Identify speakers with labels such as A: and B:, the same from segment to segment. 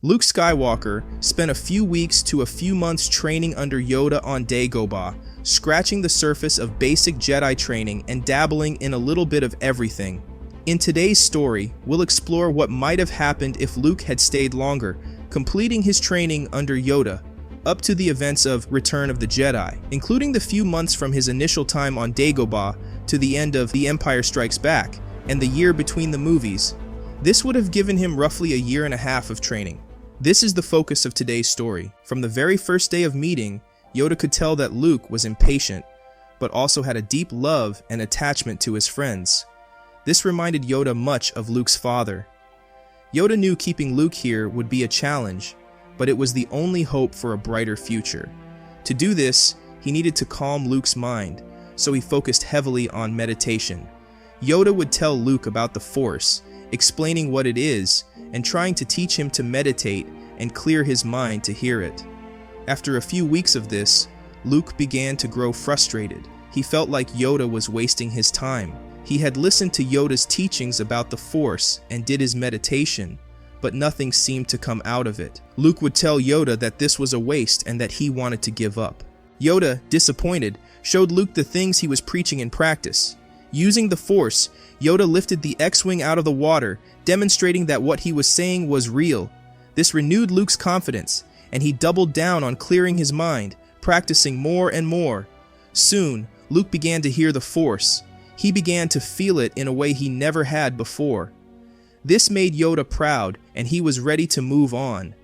A: Luke Skywalker spent a few weeks to a few months training under Yoda on Dagobah, scratching the surface of basic Jedi training and dabbling in a little bit of everything. In today's story, we'll explore what might have happened if Luke had stayed longer, completing his training under Yoda, up to the events of Return of the Jedi, including the few months from his initial time on Dagobah to the end of The Empire Strikes Back, and the year between the movies. This would have given him roughly a year and a half of training. This is the focus of today's story. From the very first day of meeting, Yoda could tell that Luke was impatient, but also had a deep love and attachment to his friends. This reminded Yoda much of Luke's father. Yoda knew keeping Luke here would be a challenge, but it was the only hope for a brighter future. To do this, he needed to calm Luke's mind, so he focused heavily on meditation. Yoda would tell Luke about the Force, explaining what it is, and trying to teach him to meditate and clear his mind to hear it. After a few weeks of this, Luke began to grow frustrated. He felt like Yoda was wasting his time. He had listened to Yoda's teachings about the Force and did his meditation, but nothing seemed to come out of it. Luke would tell Yoda that this was a waste and that he wanted to give up. Yoda, disappointed, showed Luke the things he was preaching in practice. Using the Force, Yoda lifted the X-Wing out of the water, demonstrating that what he was saying was real. This renewed Luke's confidence, and he doubled down on clearing his mind, practicing more and more. Soon, Luke began to hear the Force. He began to feel it in a way he never had before. This made Yoda proud, and he was ready to move on.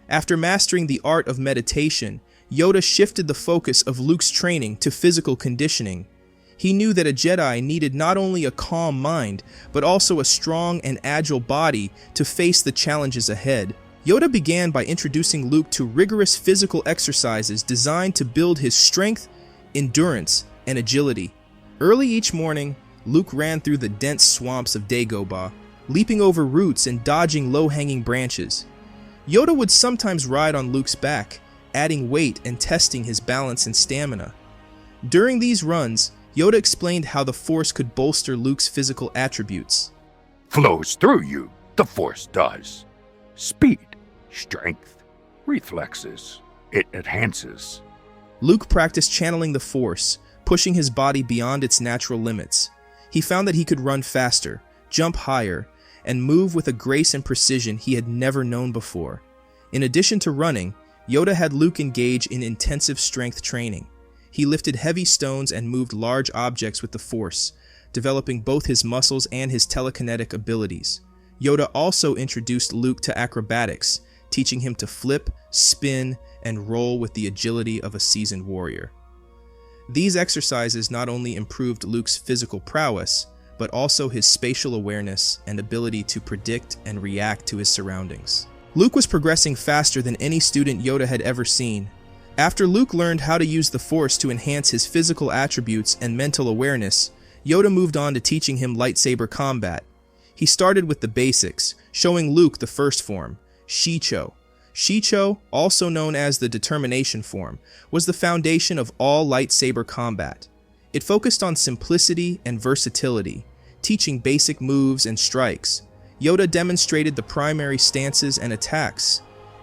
A: After mastering the art of meditation, Yoda shifted the focus of Luke's training to physical conditioning. He knew that a Jedi needed not only a calm mind, but also a strong and agile body to face the challenges ahead. Yoda began by introducing Luke to rigorous physical exercises designed to build his strength, endurance, and agility. Early each morning, Luke ran through the dense swamps of Dagobah, leaping over roots and dodging low-hanging branches. Yoda would sometimes ride on Luke's back, adding weight and testing his balance and stamina. During these runs, Yoda explained how the Force could bolster Luke's physical attributes.
B: Flows through you, the Force does. Speed, strength, reflexes. It enhances.
A: Luke practiced channeling the Force, pushing his body beyond its natural limits. He found that he could run faster, jump higher, and move with a grace and precision he had never known before. In addition to running, Yoda had Luke engage in intensive strength training. He lifted heavy stones and moved large objects with the Force, developing both his muscles and his telekinetic abilities. Yoda also introduced Luke to acrobatics, teaching him to flip, spin, and roll with the agility of a seasoned warrior. These exercises not only improved Luke's physical prowess, but also his spatial awareness and ability to predict and react to his surroundings. Luke was progressing faster than any student Yoda had ever seen. After Luke learned how to use the Force to enhance his physical attributes and mental awareness, Yoda moved on to teaching him lightsaber combat. He started with the basics, showing Luke the first form, Shicho. Shicho, also known as the determination form, was the foundation of all lightsaber combat. It focused on simplicity and versatility, teaching basic moves and strikes. Yoda demonstrated the primary stances and attacks,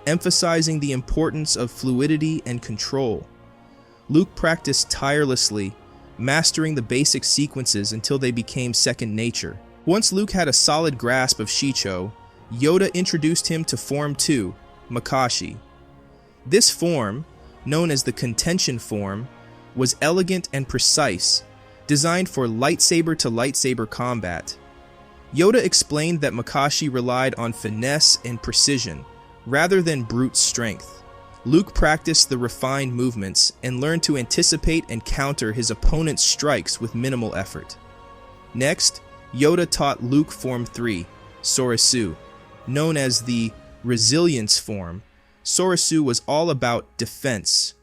A: emphasizing the importance of fluidity and control. Luke practiced tirelessly, mastering the basic sequences until they became second nature. Once Luke had a solid grasp of Shicho, Yoda introduced him to Form 2, Makashi. This form, known as the contention form, was elegant and precise, designed for lightsaber-to-lightsaber combat. Yoda explained that Makashi relied on finesse and precision, rather than brute strength. Luke practiced the refined movements and learned to anticipate and counter his opponent's strikes with minimal effort. Next, Yoda taught Luke Form 3, Soresu, known as the resilience form. Soresu was all about defense.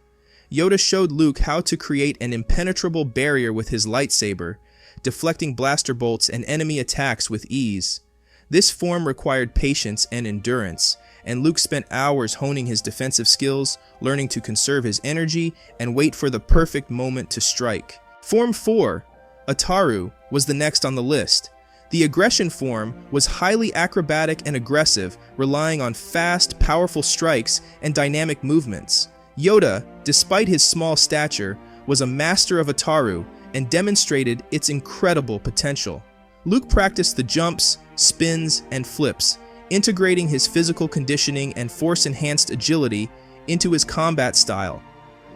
A: Yoda showed Luke how to create an impenetrable barrier with his lightsaber, deflecting blaster bolts and enemy attacks with ease. This form required patience and endurance, and Luke spent hours honing his defensive skills, learning to conserve his energy, and wait for the perfect moment to strike. Form 4, Ataru, was the next on the list. The aggression form was highly acrobatic and aggressive, relying on fast, powerful strikes and dynamic movements. Yoda, despite his small stature, was a master of Ataru and demonstrated its incredible potential. Luke practiced the jumps, spins, and flips, integrating his physical conditioning and force-enhanced agility into his combat style.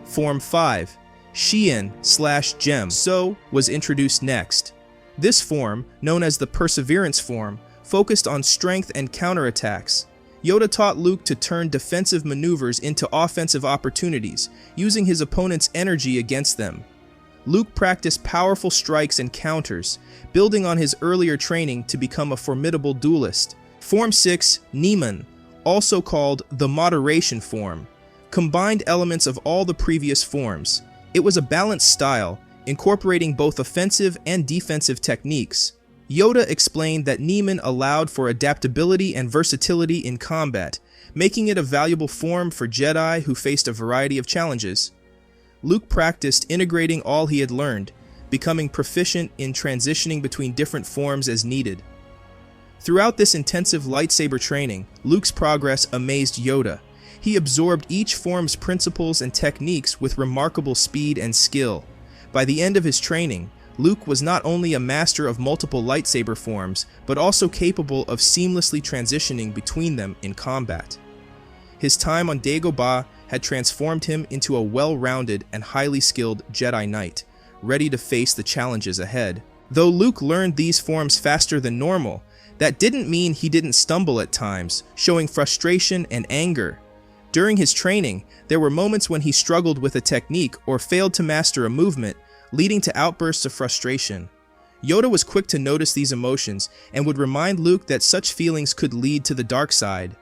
A: Form 5, Xian/Gem So, was introduced next. This form, known as the Perseverance form, focused on strength and counterattacks. Yoda taught Luke to turn defensive maneuvers into offensive opportunities, using his opponent's energy against them. Luke practiced powerful strikes and counters, building on his earlier training to become a formidable duelist. Form 6, Nieman, also called the Moderation form, combined elements of all the previous forms. It was a balanced style, incorporating both offensive and defensive techniques. Yoda explained that Nieman allowed for adaptability and versatility in combat, making it a valuable form for Jedi who faced a variety of challenges. Luke practiced integrating all he had learned, becoming proficient in transitioning between different forms as needed. Throughout this intensive lightsaber training, Luke's progress amazed Yoda. He absorbed each form's principles and techniques with remarkable speed and skill. By the end of his training, Luke was not only a master of multiple lightsaber forms, but also capable of seamlessly transitioning between them in combat. His time on Dagobah had transformed him into a well-rounded and highly skilled Jedi Knight, ready to face the challenges ahead. Though Luke learned these forms faster than normal, that didn't mean he didn't stumble at times, showing frustration and anger. During his training, there were moments when he struggled with a technique or failed to master a movement, leading to outbursts of frustration. Yoda was quick to notice these emotions and would remind Luke that such feelings could lead to the dark side.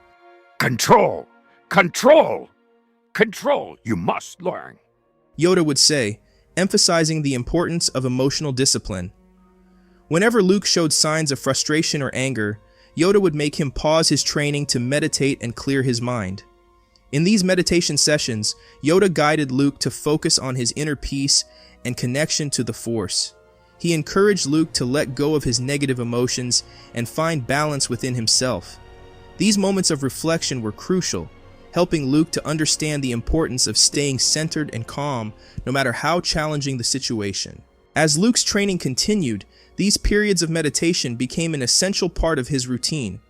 B: Control! Control! Control you must learn,
A: Yoda would say, emphasizing the importance of emotional discipline. Whenever Luke showed signs of frustration or anger, Yoda would make him pause his training to meditate and clear his mind. In these meditation sessions, Yoda guided Luke to focus on his inner peace and connection to the Force. He encouraged Luke to let go of his negative emotions and find balance within himself. These moments of reflection were crucial, helping Luke to understand the importance of staying centered and calm no matter how challenging the situation. As Luke's training continued, these periods of meditation became an essential part of his routine.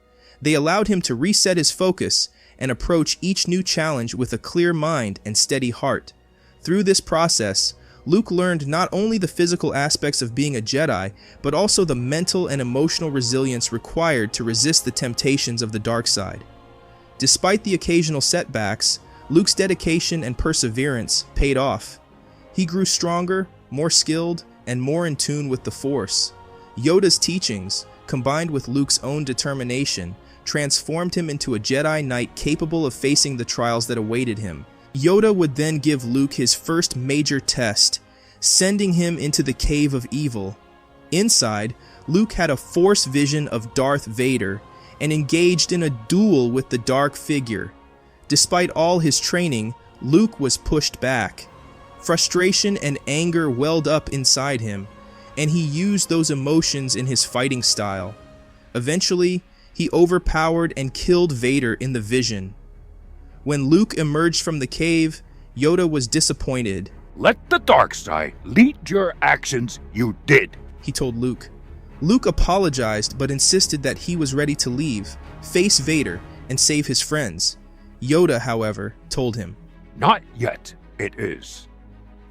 A: They allowed him to reset his focus and approach each new challenge with a clear mind and steady heart. Through this process, Luke learned not only the physical aspects of being a Jedi, but also the mental and emotional resilience required to resist the temptations of the dark side. Despite the occasional setbacks, Luke's dedication and perseverance paid off. He grew stronger, more skilled, and more in tune with the Force. Yoda's teachings, combined with Luke's own determination, transformed him into a Jedi Knight capable of facing the trials that awaited him. Yoda would then give Luke his first major test, sending him into the Cave of Evil. Inside, Luke had a Force vision of Darth Vader and engaged in a duel with the dark figure. Despite all his training, Luke was pushed back. Frustration and anger welled up inside him, and he used those emotions in his fighting style. Eventually, he overpowered and killed Vader in the vision. When Luke emerged from the cave, Yoda was disappointed.
B: Let the dark side lead your actions, you did,
A: he told Luke. Luke apologized but insisted that he was ready to leave, face Vader, and save his friends. Yoda, however, told him,
B: Not yet, it is.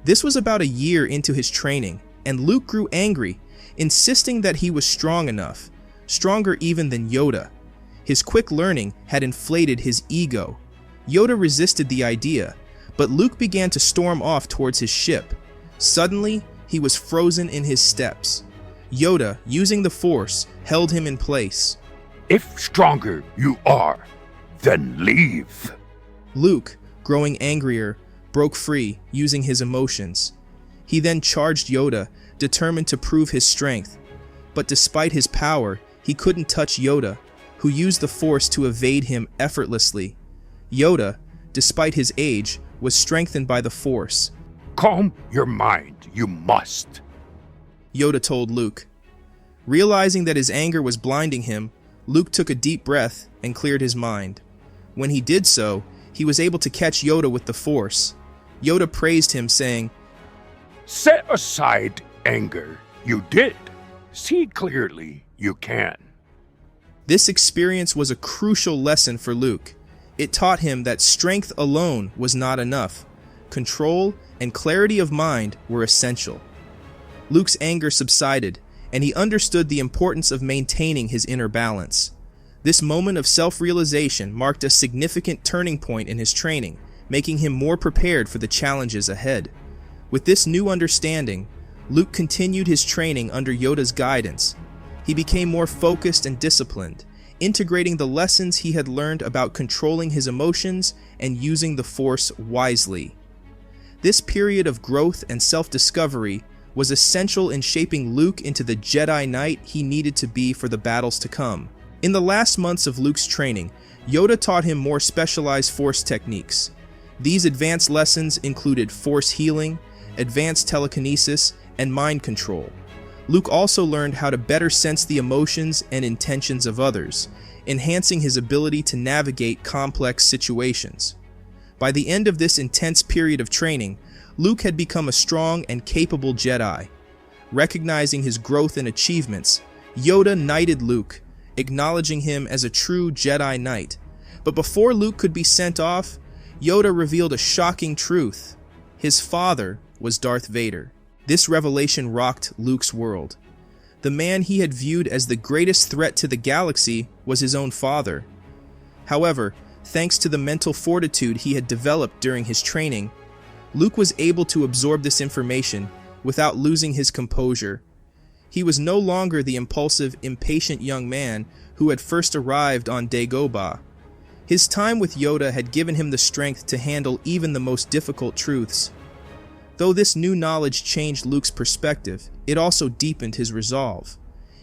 A: This was about a year into his training, and Luke grew angry, insisting that he was strong enough, stronger even than Yoda. His quick learning had inflated his ego. Yoda resisted the idea, but Luke began to storm off towards his ship. Suddenly, he was frozen in his steps. Yoda, using the Force, held him in place.
B: If stronger you are, then leave.
A: Luke, growing angrier, broke free, using his emotions. He then charged Yoda, determined to prove his strength. But despite his power, he couldn't touch Yoda, who used the Force to evade him effortlessly. Yoda, despite his age, was strengthened by the Force.
B: Calm your mind, you must,
A: Yoda told Luke. Realizing that his anger was blinding him, Luke took a deep breath and cleared his mind. When he did so, he was able to catch Yoda with the Force. Yoda praised him, saying,
B: Set aside anger. You did. See clearly you can.
A: This experience was a crucial lesson for Luke. It taught him that strength alone was not enough. Control and clarity of mind were essential. Luke's anger subsided, and he understood the importance of maintaining his inner balance. This moment of self-realization marked a significant turning point in his training, making him more prepared for the challenges ahead. With this new understanding, Luke continued his training under Yoda's guidance. He became more focused and disciplined, integrating the lessons he had learned about controlling his emotions and using the Force wisely. This period of growth and self-discovery was essential in shaping Luke into the Jedi Knight he needed to be for the battles to come. In the last months of Luke's training, Yoda taught him more specialized Force techniques. These advanced lessons included Force healing, advanced telekinesis, and mind control. Luke also learned how to better sense the emotions and intentions of others, enhancing his ability to navigate complex situations. By the end of this intense period of training, Luke had become a strong and capable Jedi. Recognizing his growth and achievements, Yoda knighted Luke, acknowledging him as a true Jedi Knight. But before Luke could be sent off, Yoda revealed a shocking truth. His father was Darth Vader. This revelation rocked Luke's world. The man he had viewed as the greatest threat to the galaxy was his own father. However, thanks to the mental fortitude he had developed during his training, Luke was able to absorb this information without losing his composure. He was no longer the impulsive, impatient young man who had first arrived on Dagobah. His time with Yoda had given him the strength to handle even the most difficult truths. Though this new knowledge changed Luke's perspective, it also deepened his resolve.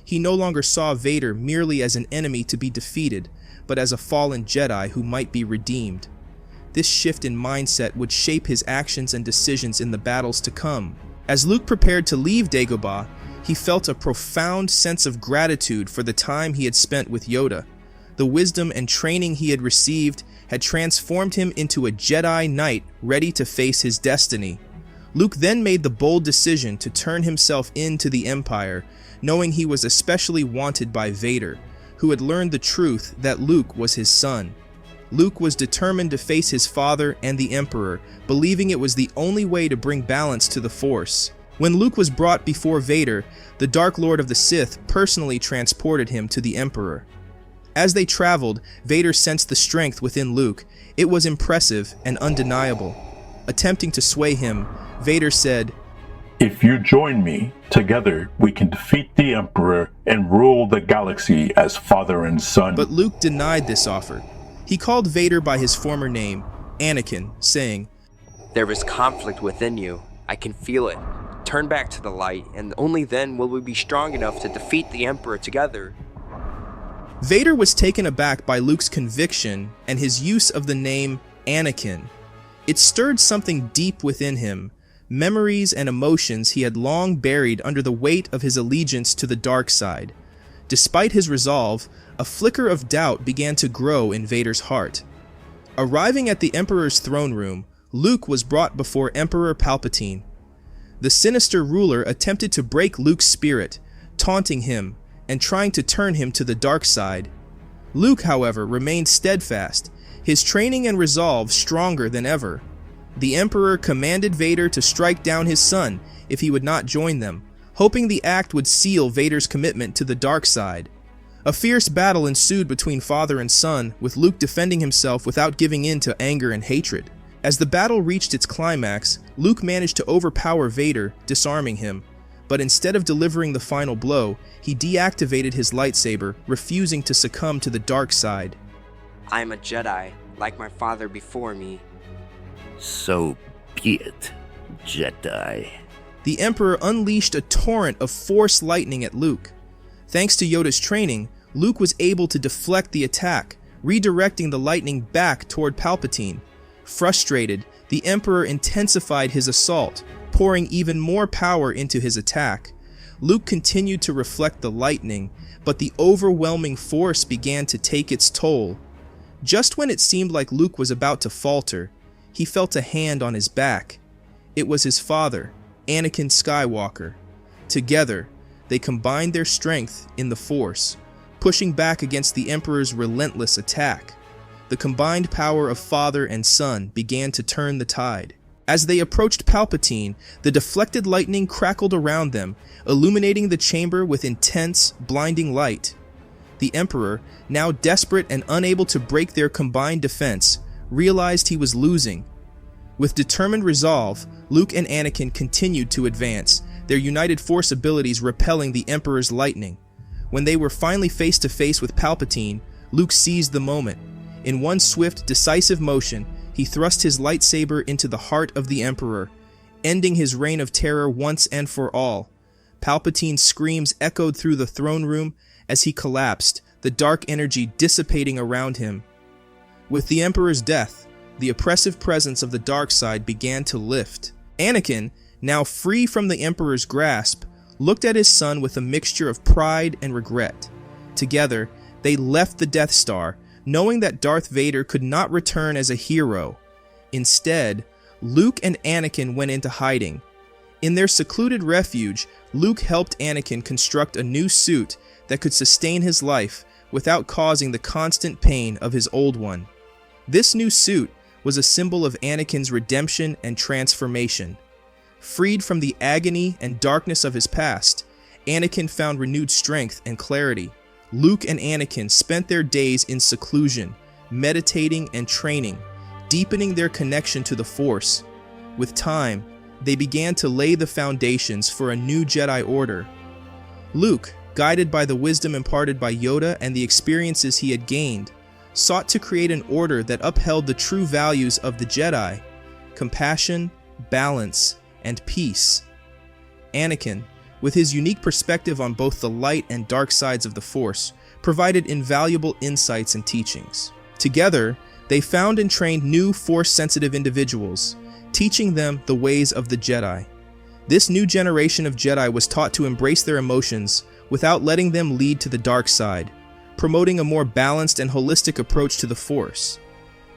A: He no longer saw Vader merely as an enemy to be defeated, but as a fallen Jedi who might be redeemed. This shift in mindset would shape his actions and decisions in the battles to come. As Luke prepared to leave Dagobah, he felt a profound sense of gratitude for the time he had spent with Yoda. The wisdom and training he had received had transformed him into a Jedi Knight ready to face his destiny. Luke then made the bold decision to turn himself into the Empire, knowing he was especially wanted by Vader, who had learned the truth that Luke was his son. Luke was determined to face his father and the Emperor, believing it was the only way to bring balance to the Force. When Luke was brought before Vader, the Dark Lord of the Sith personally transported him to the Emperor. As they traveled, Vader sensed the strength within Luke. It was impressive and undeniable. Attempting to sway him, Vader said,
C: "If you join me, together we can defeat the Emperor and rule the galaxy as father and son."
A: But Luke denied this offer. He called Vader by his former name, Anakin, saying,
D: "There is conflict within you. I can feel it. Turn back to the light, and only then will we be strong enough to defeat the Emperor together."
A: Vader was taken aback by Luke's conviction and his use of the name Anakin. It stirred something deep within him, memories and emotions he had long buried under the weight of his allegiance to the dark side. Despite his resolve, a flicker of doubt began to grow in Vader's heart. Arriving at the Emperor's throne room, Luke was brought before Emperor Palpatine. The sinister ruler attempted to break Luke's spirit, taunting him and trying to turn him to the dark side. Luke, however, remained steadfast, his training and resolve stronger than ever. The Emperor commanded Vader to strike down his son if he would not join them, hoping the act would seal Vader's commitment to the dark side. A fierce battle ensued between father and son, with Luke defending himself without giving in to anger and hatred. As the battle reached its climax, Luke managed to overpower Vader, disarming him. But instead of delivering the final blow, he deactivated his lightsaber, refusing to succumb to the dark side.
D: "I am a Jedi, like my father before me."
E: "So be it, Jedi."
A: The Emperor unleashed a torrent of Force lightning at Luke. Thanks to Yoda's training, Luke was able to deflect the attack, redirecting the lightning back toward Palpatine. Frustrated, the Emperor intensified his assault, pouring even more power into his attack. Luke continued to reflect the lightning, but the overwhelming force began to take its toll. Just when it seemed like Luke was about to falter, he felt a hand on his back. It was his father, Anakin Skywalker. Together, they combined their strength in the Force, pushing back against the Emperor's relentless attack. The combined power of father and son began to turn the tide. As they approached Palpatine, the deflected lightning crackled around them, illuminating the chamber with intense, blinding light. The Emperor, now desperate and unable to break their combined defense, realized he was losing. With determined resolve, Luke and Anakin continued to advance, their united force abilities repelling the Emperor's lightning. When they were finally face to face with Palpatine, Luke seized the moment. In one swift, decisive motion, he thrust his lightsaber into the heart of the Emperor, ending his reign of terror once and for all. Palpatine's screams echoed through the throne room as he collapsed, the dark energy dissipating around him. With the Emperor's death, the oppressive presence of the dark side began to lift. Anakin, now free from the Emperor's grasp, looked at his son with a mixture of pride and regret. Together, they left the Death Star, knowing that Darth Vader could not return as a hero. Instead, Luke and Anakin went into hiding. In their secluded refuge, Luke helped Anakin construct a new suit that could sustain his life without causing the constant pain of his old one. This new suit was a symbol of Anakin's redemption and transformation. Freed from the agony and darkness of his past, Anakin found renewed strength and clarity. Luke and Anakin spent their days in seclusion, meditating and training, deepening their connection to the Force. With time, they began to lay the foundations for a new Jedi Order. Luke, guided by the wisdom imparted by Yoda and the experiences he had gained, sought to create an order that upheld the true values of the Jedi: compassion, balance, and peace. Anakin, with his unique perspective on both the light and dark sides of the Force, provided invaluable insights and teachings. Together, they found and trained new Force-sensitive individuals, teaching them the ways of the Jedi. This new generation of Jedi was taught to embrace their emotions without letting them lead to the dark side, promoting a more balanced and holistic approach to the Force.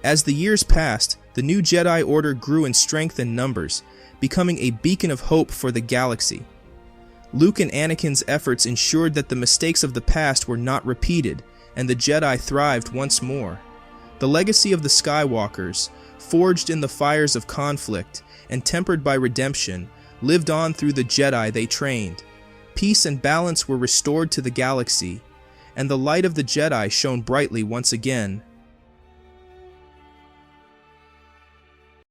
A: As the years passed, the new Jedi Order grew in strength and numbers, becoming a beacon of hope for the galaxy. Luke and Anakin's efforts ensured that the mistakes of the past were not repeated, and the Jedi thrived once more. The legacy of the Skywalkers, forged in the fires of conflict and tempered by redemption, lived on through the Jedi they trained. Peace and balance were restored to the galaxy, and the light of the Jedi shone brightly once again.